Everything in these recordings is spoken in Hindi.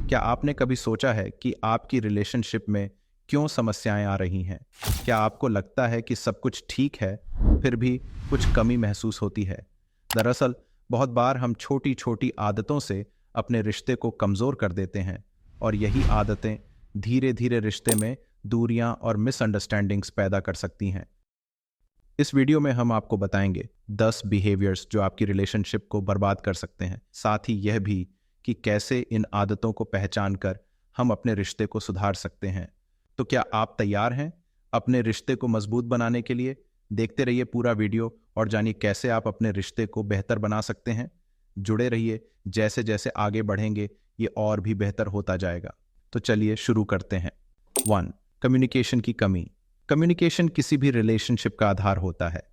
क्या आपने कभी सोचा है कि आपकी रिलेशनशिप में क्यों समस्याएं आ रही हैं? क्या आपको लगता है कि सब कुछ ठीक है, फिर भी कुछ कमी महसूस होती है? दरअसल, बहुत बार हम छोटी-छोटी आदतों से अपने रिश्ते को कमज़ोर कर देते हैं और यही आदतें धीरे-धीरे रिश्ते में दूरियां और मिसअंडरस्टैंडिंग्स पैदा कर सकती हैं। इस वीडियो में हम आपको बताएंगे 10 बिहेवियर्स जो आपकी रिलेशनशिप को बर्बाद कर सकते हैं। साथ ही यह भी कि कैसे इन आदतों को पहचान कर हम अपने रिश्ते को सुधार सकते हैं। तो क्या आप तैयार हैं अपने रिश्ते को मजबूत बनाने के लिए? देखते रहिए पूरा वीडियो और जानिए कैसे आप अपने रिश्ते को बेहतर बना सकते हैं। जुड़े रहिए, जैसे जैसे आगे बढ़ेंगे ये और भी बेहतर होता जाएगा। तो चलिए शुरू करते हैं। 1. कम्युनिकेशन की कमी। कम्युनिकेशन किसी भी रिलेशनशिप का आधार होता है।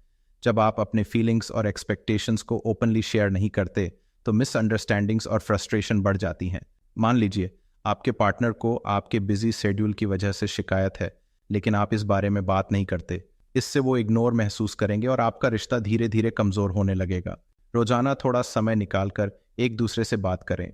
जब आप अपने फीलिंग्स और एक्सपेक्टेशंस को ओपनली शेयर नहीं करते तो मिसअंडरस्टैंडिंग्स और फ्रस्ट्रेशन बढ़ जाती हैं। मान लीजिए आपके पार्टनर को आपके बिजी शेड्यूल की वजह से शिकायत है, लेकिन आप इस बारे में बात नहीं करते। इससे वो इग्नोर महसूस करेंगे और आपका रिश्ता धीरे धीरे कमजोर होने लगेगा। रोजाना थोड़ा समय निकालकर एक दूसरे से बात करें।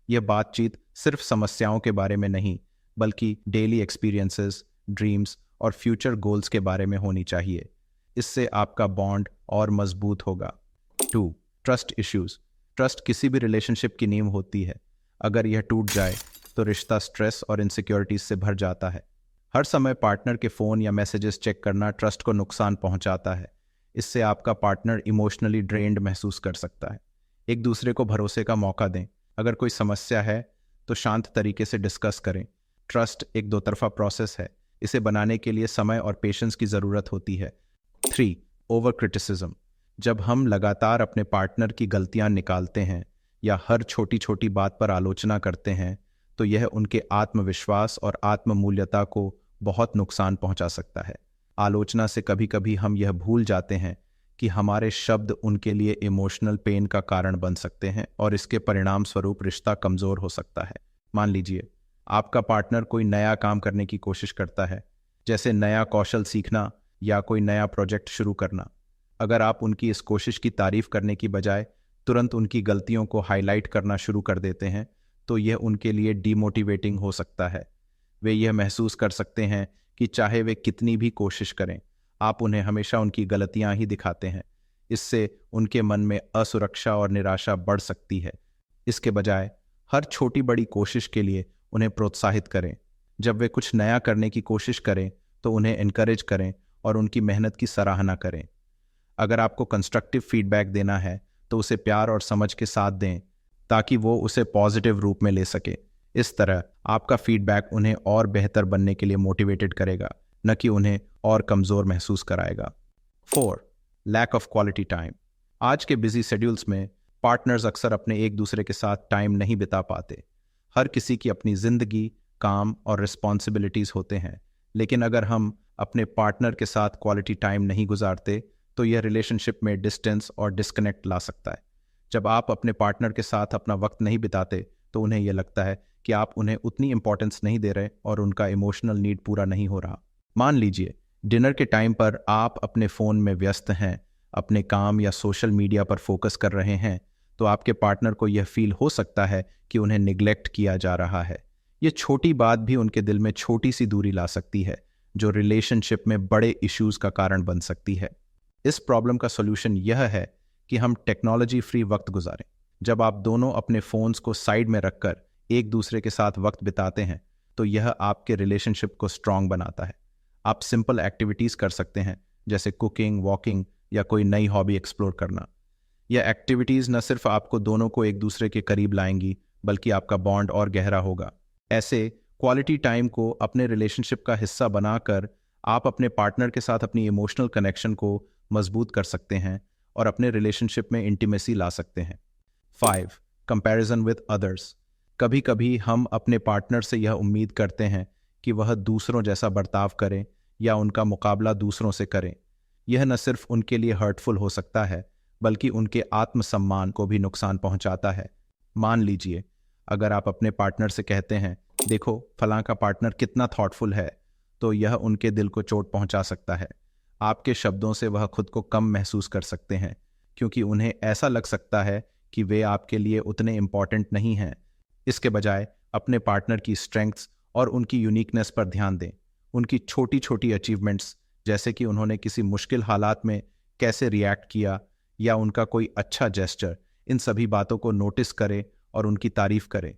यह बातचीत सिर्फ समस्याओं के बारे में नहीं, बल्कि डेली एक्सपीरियंसेस, ड्रीम्स और फ्यूचर गोल्स के बारे में होनी चाहिए। इससे आपका बॉन्ड और मजबूत होगा। 2. Trust issues. ट्रस्ट किसी भी रिलेशनशिप की नींव होती है। अगर यह टूट जाए तो रिश्ता स्ट्रेस और इनसिक्योरिटीज से भर जाता है। हर समय पार्टनर के फ़ोन या मैसेजेस चेक करना ट्रस्ट को नुकसान पहुंचाता है। इससे आपका पार्टनर इमोशनली ड्रेन्ड महसूस कर सकता है। एक दूसरे को भरोसे का मौका दें। अगर कोई समस्या है तो शांत तरीके से डिस्कस करें। ट्रस्ट एक दो तरफा प्रोसेस है। इसे बनाने के लिए समय और पेशेंस की ज़रूरत होती है। 3. Over criticism. जब हम लगातार अपने पार्टनर की गलतियां निकालते हैं या हर छोटी छोटी बात पर आलोचना करते हैं तो यह उनके आत्मविश्वास और आत्ममूल्यता को बहुत नुकसान पहुंचा सकता है। आलोचना से कभी कभी हम यह भूल जाते हैं कि हमारे शब्द उनके लिए इमोशनल पेन का कारण बन सकते हैं और इसके परिणाम स्वरूप रिश्ता कमज़ोर हो सकता है। मान लीजिए आपका पार्टनर कोई नया काम करने की कोशिश करता है, जैसे नया कौशल सीखना या कोई नया प्रोजेक्ट शुरू करना। अगर आप उनकी इस कोशिश की तारीफ करने की बजाय तुरंत उनकी गलतियों को हाईलाइट करना शुरू कर देते हैं तो यह उनके लिए डीमोटिवेटिंग हो सकता है। वे यह महसूस कर सकते हैं कि चाहे वे कितनी भी कोशिश करें, आप उन्हें हमेशा उनकी गलतियां ही दिखाते हैं। इससे उनके मन में असुरक्षा और निराशा बढ़ सकती है। इसके बजाय हर छोटी बड़ी कोशिश के लिए उन्हें प्रोत्साहित करें। जब वे कुछ नया करने की कोशिश करें तो उन्हें एनकरेज करें और उनकी मेहनत की सराहना करें। अगर आपको कंस्ट्रक्टिव फीडबैक देना है तो उसे प्यार और समझ के साथ दें ताकि वो उसे पॉजिटिव रूप में ले सके। इस तरह आपका फीडबैक उन्हें और बेहतर बनने के लिए मोटिवेटेड करेगा, न कि उन्हें और कमज़ोर महसूस कराएगा। 4. Lack of quality time. आज के बिजी शेड्यूल्स में पार्टनर्स अक्सर अपने एक दूसरे के साथ टाइम नहीं बिता पाते। हर किसी की अपनी जिंदगी, काम और रिस्पॉन्सिबिलिटीज होते हैं, लेकिन अगर हम अपने पार्टनर के साथ क्वालिटी टाइम नहीं गुजारते तो यह रिलेशनशिप में डिस्टेंस और डिस्कनेक्ट ला सकता है। जब आप अपने पार्टनर के साथ अपना वक्त नहीं बिताते तो उन्हें यह लगता है कि आप उन्हें उतनी इंपॉर्टेंस नहीं दे रहे और उनका इमोशनल नीड पूरा नहीं हो रहा। मान लीजिए डिनर के टाइम पर आप अपने फ़ोन में व्यस्त हैं, अपने काम या सोशल मीडिया पर फोकस कर रहे हैं, तो आपके पार्टनर को यह फील हो सकता है कि उन्हें निगलेक्ट किया जा रहा है। यह छोटी बात भी उनके दिल में छोटी सी दूरी ला सकती है, जो रिलेशनशिप में बड़े इश्यूज का कारण बन सकती है। इस प्रॉब्लम का सॉल्यूशन यह है कि हम टेक्नोलॉजी फ्री वक्त गुजारें। जब आप दोनों अपने फ़ोन्स को साइड में रखकर एक दूसरे के साथ वक्त बिताते हैं तो यह आपके रिलेशनशिप को स्ट्रांग बनाता है। आप सिंपल एक्टिविटीज़ कर सकते हैं, जैसे कुकिंग, वॉकिंग या कोई नई हॉबी एक्सप्लोर करना। यह एक्टिविटीज़ न सिर्फ आपको दोनों को एक दूसरे के करीब लाएंगी, बल्कि आपका बॉन्ड और गहरा होगा। ऐसे क्वालिटी टाइम को अपने रिलेशनशिप का हिस्सा बनाकर आप अपने पार्टनर के साथ अपनी इमोशनल कनेक्शन को मजबूत कर सकते हैं और अपने रिलेशनशिप में इंटीमेसी ला सकते हैं। 5. Comparison with others. कभी कभी हम अपने पार्टनर से यह उम्मीद करते हैं कि वह दूसरों जैसा बर्ताव करें या उनका मुकाबला दूसरों से करें। यह न सिर्फ उनके लिए हर्टफुल हो सकता है, बल्कि उनके आत्मसम्मान को भी नुकसान पहुंचाता है। मान लीजिए अगर आप अपने पार्टनर से कहते हैं, देखो फलां का पार्टनर कितना थॉटफुल है, तो यह उनके दिल को चोट पहुंचा सकता है। आपके शब्दों से वह खुद को कम महसूस कर सकते हैं, क्योंकि उन्हें ऐसा लग सकता है कि वे आपके लिए उतने इम्पॉर्टेंट नहीं हैं। इसके बजाय अपने पार्टनर की स्ट्रेंथ्स और उनकी यूनिकनेस पर ध्यान दें। उनकी छोटी छोटी अचीवमेंट्स, जैसे कि उन्होंने किसी मुश्किल हालात में कैसे रिएक्ट किया या उनका कोई अच्छा जेस्चर, इन सभी बातों को नोटिस करें और उनकी तारीफ करें।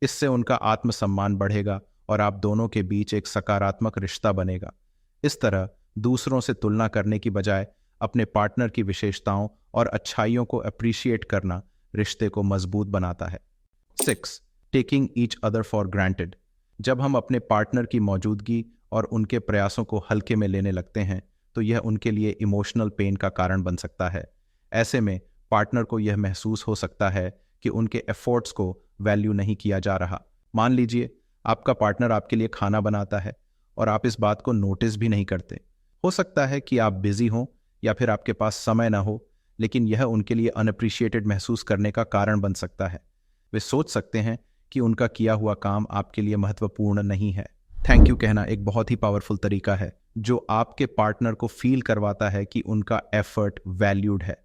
इससे उनका आत्मसम्मान बढ़ेगा और आप दोनों के बीच एक सकारात्मक रिश्ता बनेगा। इस तरह दूसरों से तुलना करने की बजाय अपने पार्टनर की विशेषताओं और अच्छाइयों को अप्रिशिएट करना रिश्ते को मजबूत बनाता है। 6. Taking each other for granted. जब हम अपने पार्टनर की मौजूदगी और उनके प्रयासों को हल्के में लेने लगते हैं तो यह उनके लिए इमोशनल पेन का कारण बन सकता है। ऐसे में पार्टनर को यह महसूस हो सकता है कि उनके एफर्ट्स को वैल्यू नहीं किया जा रहा। मान लीजिए आपका पार्टनर आपके लिए खाना बनाता है और आप इस बात को नोटिस भी नहीं करते। हो सकता है कि आप बिजी हों या फिर आपके पास समय ना हो, लेकिन यह उनके लिए अनअप्रिशिएटेड महसूस करने का कारण बन सकता है। वे सोच सकते हैं कि उनका किया हुआ काम आपके लिए महत्वपूर्ण नहीं है। थैंक यू कहना एक बहुत ही पावरफुल तरीका है जो आपके पार्टनर को फील करवाता है कि उनका एफर्ट वैल्यूड है।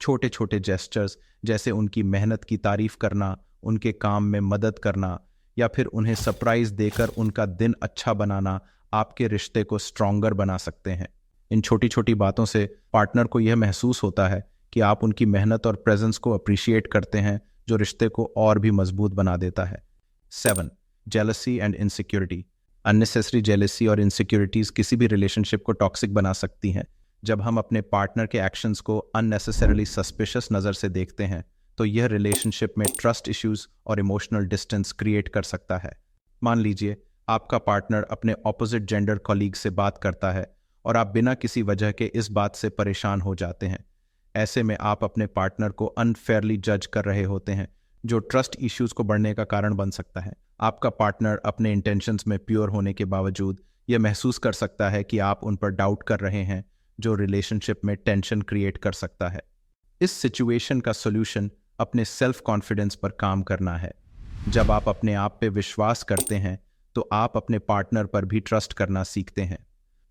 छोटे छोटे जेस्चर्स जैसे उनकी मेहनत की तारीफ करना, उनके काम में मदद करना या फिर उन्हें सरप्राइज देकर उनका दिन अच्छा बनाना आपके रिश्ते को स्ट्रॉन्गर बना सकते हैं। इन छोटी छोटी बातों से पार्टनर को यह महसूस होता है कि आप उनकी मेहनत और प्रेजेंस को अप्रिशिएट करते हैं, जो रिश्ते को और भी मजबूत बना देता है। 7. Jealousy and insecurity. Unnecessary jealousy और इनसिक्योरिटीज किसी भी रिलेशनशिप को टॉक्सिक बना सकती हैं। जब हम अपने पार्टनर के एक्शंस को अननेसेसरली सस्पिशियस नज़र से देखते हैं तो यह रिलेशनशिप में ट्रस्ट इश्यूज और इमोशनल डिस्टेंस क्रिएट कर सकता है। मान लीजिए आपका पार्टनर अपने ऑपोजिट जेंडर कॉलीग से बात करता है और आप बिना किसी वजह के इस बात से परेशान हो जाते हैं। ऐसे में आप अपने पार्टनर को अनफेयरली जज कर रहे होते हैं, जो ट्रस्ट इश्यूज को बढ़ने का कारण बन सकता है। आपका पार्टनर अपने इंटेंशंस में प्योर होने के बावजूद यह महसूस कर सकता है कि आप उन पर डाउट कर रहे हैं, जो रिलेशनशिप में टेंशन क्रिएट कर सकता है। इस सिचुएशन का सॉल्यूशन अपने सेल्फ कॉन्फिडेंस पर काम करना है। जब आप अपने आप पे विश्वास करते हैं तो आप अपने पार्टनर पर भी ट्रस्ट करना सीखते हैं।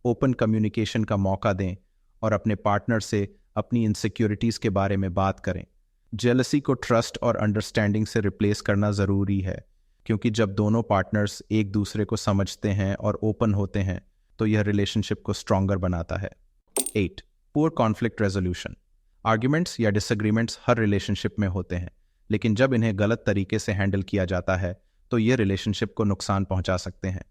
ओपन कम्युनिकेशन का मौका दें और अपने पार्टनर से अपनी इनसिक्योरिटीज के बारे में बात करें। जेलसी को ट्रस्ट और अंडरस्टैंडिंग से रिप्लेस करना ज़रूरी है, क्योंकि जब दोनों पार्टनर्स एक दूसरे को समझते हैं और ओपन होते हैं तो यह रिलेशनशिप को स्ट्रॉन्गर बनाता है। 8. Poor conflict resolution. आर्ग्यूमेंट्स या डिसएग्रीमेंट्स हर रिलेशनशिप में होते हैं, लेकिन जब इन्हें गलत तरीके से हैंडल किया जाता है तो ये रिलेशनशिप को नुकसान पहुंचा सकते हैं।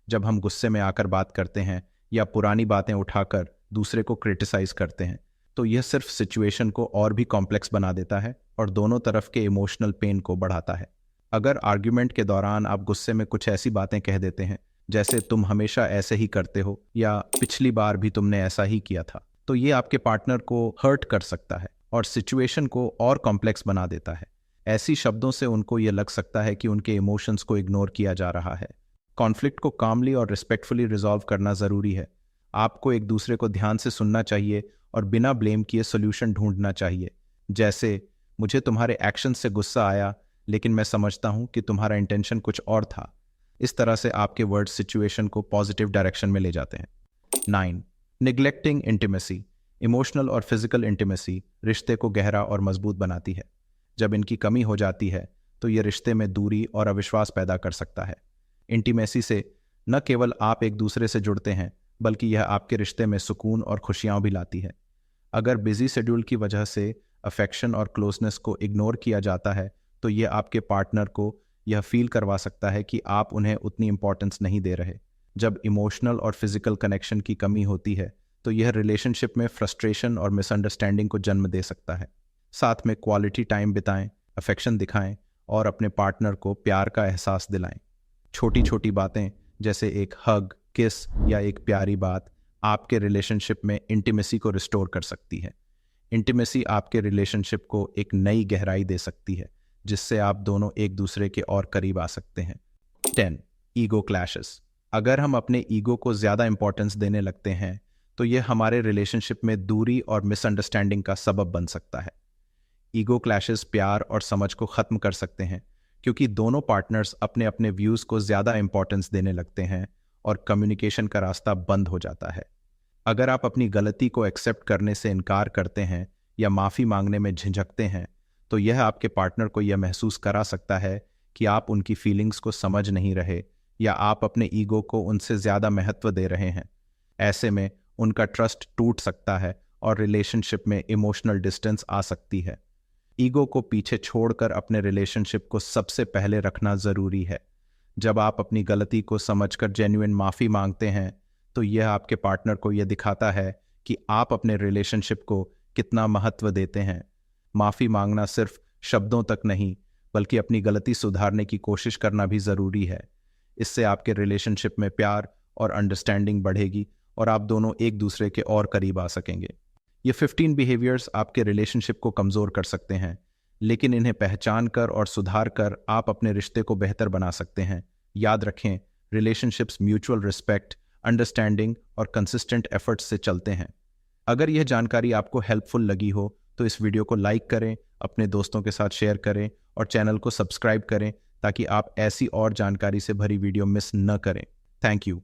जब हम गुस्से में आकर बात करते हैं या पुरानी बातें उठाकर दूसरे को क्रिटिसाइज करते हैं तो यह सिर्फ सिचुएशन को और भी कॉम्प्लेक्स बना देता है और दोनों तरफ के इमोशनल पेन को बढ़ाता है। अगर आर्ग्यूमेंट के दौरान आप गुस्से में कुछ ऐसी बातें कह देते हैं जैसे तुम हमेशा ऐसे ही करते हो या पिछली बार भी तुमने ऐसा ही किया था, तो ये आपके पार्टनर को हर्ट कर सकता है और सिचुएशन को और कॉम्प्लेक्स बना देता है। ऐसी शब्दों से उनको ये लग सकता है कि उनके इमोशंस को इग्नोर किया जा रहा है। कॉन्फ्लिक्ट को कामली और रिस्पेक्टफुली रिजॉल्व करना ज़रूरी है। आपको एक दूसरे को ध्यान से सुनना चाहिए और बिना ब्लेम किए सोल्यूशन ढूंढना चाहिए। जैसे, मुझे तुम्हारे एक्शन से गुस्सा आया, लेकिन मैं समझता हूं कि तुम्हारा इंटेंशन कुछ और था। इस तरह से आपके वर्ड्स सिचुएशन को पॉजिटिव डायरेक्शन में ले जाते हैं। 9. Neglecting intimacy. इमोशनल और फिजिकल इंटीमेसी रिश्ते को गहरा और मजबूत बनाती है। जब इनकी कमी हो जाती है तो यह रिश्ते में दूरी और अविश्वास पैदा कर सकता है। इंटीमेसी से न केवल आप एक दूसरे से जुड़ते हैं, बल्कि यह आपके रिश्ते में सुकून और खुशियां भी लाती है। अगर बिजी शेड्यूल की वजह से अफेक्शन और क्लोजनेस को इग्नोर किया जाता है तो यह आपके पार्टनर को यह फील करवा सकता है कि आप उन्हें उतनी इंपॉर्टेंस नहीं दे रहे। जब इमोशनल और फिजिकल कनेक्शन की कमी होती है तो यह रिलेशनशिप में फ्रस्ट्रेशन और मिसअंडरस्टैंडिंग को जन्म दे सकता है। साथ में क्वालिटी टाइम बिताएं, अफेक्शन दिखाएं और अपने पार्टनर को प्यार का एहसास दिलाएं। छोटी छोटी बातें जैसे एक हग, किस या एक प्यारी बात आपके रिलेशनशिप में इंटीमेसी को रिस्टोर कर सकती है। इंटीमेसी आपके रिलेशनशिप को एक नई गहराई दे सकती है, जिससे आप दोनों एक दूसरे के और करीब आ सकते हैं। 10. Ego clashes. अगर हम अपने ईगो को ज़्यादा इंपॉर्टेंस देने लगते हैं तो यह हमारे रिलेशनशिप में दूरी और मिसअंडरस्टैंडिंग का सबब बन सकता है। ईगो क्लैशेस प्यार और समझ को ख़त्म कर सकते हैं, क्योंकि दोनों पार्टनर्स अपने अपने व्यूज़ को ज़्यादा इंपॉर्टेंस देने लगते हैं और कम्युनिकेशन का रास्ता बंद हो जाता है। अगर आप अपनी गलती को एक्सेप्ट करने से इनकार करते हैं या माफ़ी मांगने में झिझकते हैं तो यह आपके पार्टनर को यह महसूस करा सकता है कि आप उनकी फीलिंग्स को समझ नहीं रहे या आप अपने ईगो को उनसे ज़्यादा महत्व दे रहे हैं। ऐसे में उनका ट्रस्ट टूट सकता है और रिलेशनशिप में इमोशनल डिस्टेंस आ सकती है। ईगो को पीछे छोड़कर अपने रिलेशनशिप को सबसे पहले रखना ज़रूरी है। जब आप अपनी गलती को समझकर जेन्युइन माफ़ी मांगते हैं तो यह आपके पार्टनर को यह दिखाता है कि आप अपने रिलेशनशिप को कितना महत्व देते हैं। माफ़ी मांगना सिर्फ शब्दों तक नहीं बल्कि अपनी गलती सुधारने की कोशिश करना भी ज़रूरी है। इससे आपके रिलेशनशिप में प्यार और अंडरस्टैंडिंग बढ़ेगी और आप दोनों एक दूसरे के और करीब आ सकेंगे। ये 15 बिहेवियर्स आपके रिलेशनशिप को कमज़ोर कर सकते हैं, लेकिन इन्हें पहचान कर और सुधार कर आप अपने रिश्ते को बेहतर बना सकते हैं। याद रखें, रिलेशनशिप्स म्यूचुअल रिस्पेक्ट, अंडरस्टैंडिंग और कंसिस्टेंट एफर्ट्स से चलते हैं। अगर यह जानकारी आपको हेल्पफुल लगी हो तो इस वीडियो को लाइक करें, अपने दोस्तों के साथ शेयर करें और चैनल को सब्सक्राइब करें ताकि आप ऐसी और जानकारी से भरी वीडियो मिस न करें। Thank you.